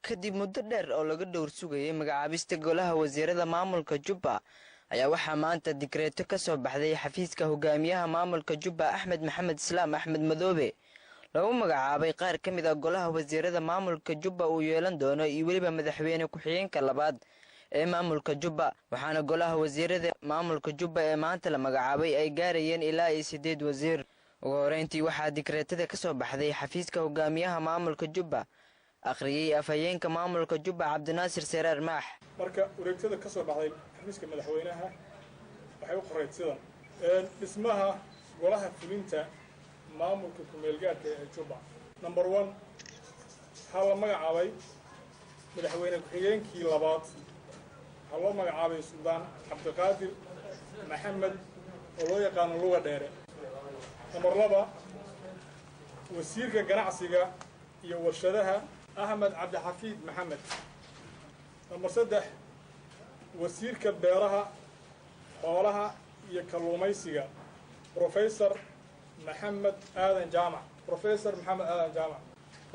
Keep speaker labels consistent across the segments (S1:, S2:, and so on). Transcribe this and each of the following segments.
S1: kadib muddo dheer oo laga dhowr sugayay magacaabista golaha wasiirada maamulka Jubba ayaa waxaa maanta digreeto ka soo baxday xafiiska hogaamiyaha maamulka Jubba Axmed Maxamed Islaam Axmed Madoobe lagu magacaabay qaar ka mid ah golaha wasiirada maamulka Jubba uu yeelan doono iyo waliba madaxweyne ku-xigeenka labaad ee maamulka Jubba waxaana golaha wasiirada maamulka Jubba ee maanta la magacaabay ay gaarayeen ilaa 8 wasiir ugu horeyntii waxaa digreetada ka soo baxday xafiiska hogaamiyaha maamulka Jubba akhriyay afhayeenka maamulka Jubba Cabdinaasir Seraar Maax
S2: marka wareegtada ka soo baxday xafiiska madaxweynaha waxay u qoraysidan dhismaha golaha fulinta maamulka ku-meelgaadhka ee Jubba number 1 waxaa la magacaabay madaxweyne ku-xigeenkii labaad waxaa loo magacaabay Suldaan Cabdiqaadir Maxamed oo loo yaqaano Luga Dheere number 2 wasiirka ganacsiga iyo warshadaha أحمد عبد الحفيظ محمد نمبر 3 وزيرك بيرها حولها يكلوميسيا بروفيسور محمد آدم جامع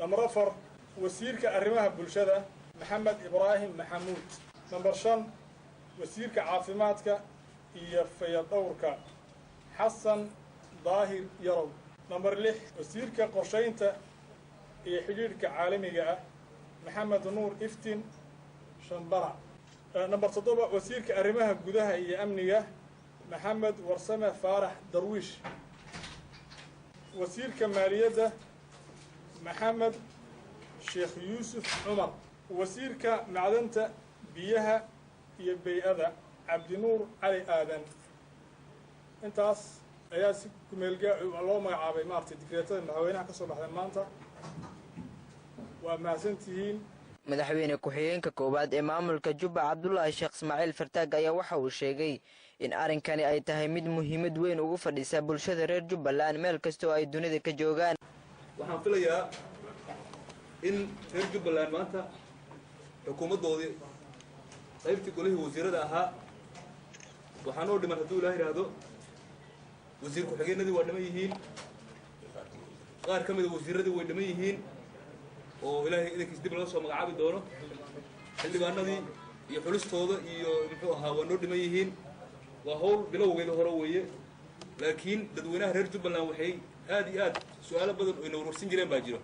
S2: نمبر 4 وزيرك أرمها بلشدة محمد إبراهيم محمود نمبر 5 وزيرك عاصماتك في دورك حسن ظاهر يرو نمبر 6 وزيرك قرشينته حجيرك عالمي محمد نور إفتن شنبرع نمبر 7 وزيرك أرمها جودها هي أمنية محمد ورسمة فارح درويش وزيرك مالية محمد شيخ يوسف عمر وزيرك معدنة بيها يبيئة عبد نور علي آدم انتاس أياس كملجا الله ما يعابي مارتي دكريتة المحاوينها كسر بحث المانتا
S1: madaxweyne ku-xigeenka koowaad ee maamulka Jubba Cabdullaahi Sheekh Ismaaciil Fartaag ayaa waxa uu sheegay in arrinkani ay tahay mid muhiimad weyn ugu fadhisa bulshada reer Jubbaland meel kasta oo ay dunida ka joogaan
S3: waxaan filayaa in reer Jubbaland maanta xukuumadoodii qaybtii golihii wasiirada ahaa waxaan oo dhiman hadduu Ilaahay yiraahdo wasiir ku-xigeenadii waa dhiman yihiin qaar ka mid ah wasiiradii way dhiman yihiin oo ilaahay idinkiis dib loo soo magacaabi doono xildhibaanadii iyo xulistooda iyo muxuu ahaa waa noo dhiman yihiin waa hawl bilowgeeda hore weeye laakiin dadweynaha reer Jubbaland waxay aad iyo aad su'aalo badan oo inoo warsan jireen baa jiro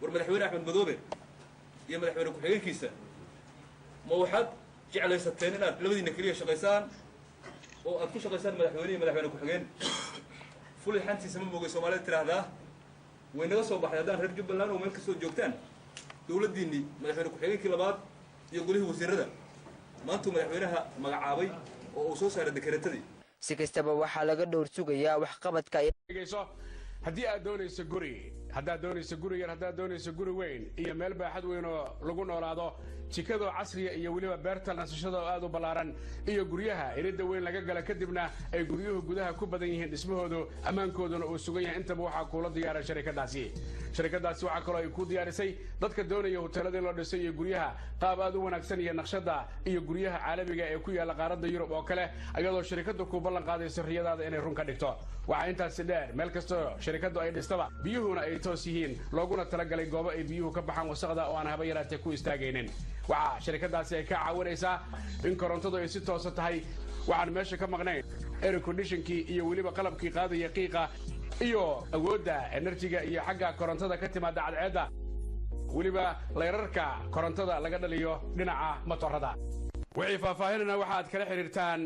S3: war madaxweyne Axmed Madoobe iyo madaxweyne ku-xigeenkiisa ma waxaad jeclaysateen inaad labadiina kaliya shaqaysaan oo aad ku shaqaysaan madaxweyne iyo madaxweyne ku-xigeen fulay xantiisa ma moogay Soomaaliyeed tiraahdaa waynaga soo baxay haddaan reer Jubbaland oo meel ka soo joogtaan dawladdiinni madaxweyne ku-xigeenkii labaad iyo golihii wasiirada maanta madaxweynaha magacaabay oo uu soo saaray dekreetadii
S1: si kastaba waxaa laga dhowr sugayaa wax qabadka
S4: haddii aad doonayso guri haddaad doonayso guri yar haddaad doonayso guri weyn iyo meel baaxad weyn oo lagu noolaado jikado casriya iyo weliba beerta nasashada oo aad u ballaaran iyo guryaha iridda weyn laga gala kadibna ay guryuhu gudaha ku badan yihiin dhismahoodu ammaankooduna uu sugan yahay intaba waxaa kuula diyaaray sharikadaasi waxaa kaloo ay ku diyaarisay dadka doonaya hoteelada in loo dhisay iyo guryaha qaab aad u wanaagsan iyo naqshada iyo guryaha caalamiga ee ku yaala qaaradda Yurub oo kale ayadoo shirkadu ku ballan qaadayso riyadaada inay run ka dhigto waxaa intaas dheer meel kasta shirkadu ay dhistaba biyuhuna ay toos yihiin looguna talagalay goobo ay biyuhu ka baxaan wasaqda oo aan haba yaraatee ku istaagaynin waxaa shirkadaasi ay ka caawinaysaa in korontadu ay si toos tahay waxaan meesha ka maqnayn air conditionkii iyo weliba qalabkii qaadaya qiiqa iyo awoodda enerjiga iyo xagga korontada ka timaada cadceedda weliba leerarka korontada laga dhaliyo dhinaca motorada wixii faahfaahinana waxaad kala xiriirtaan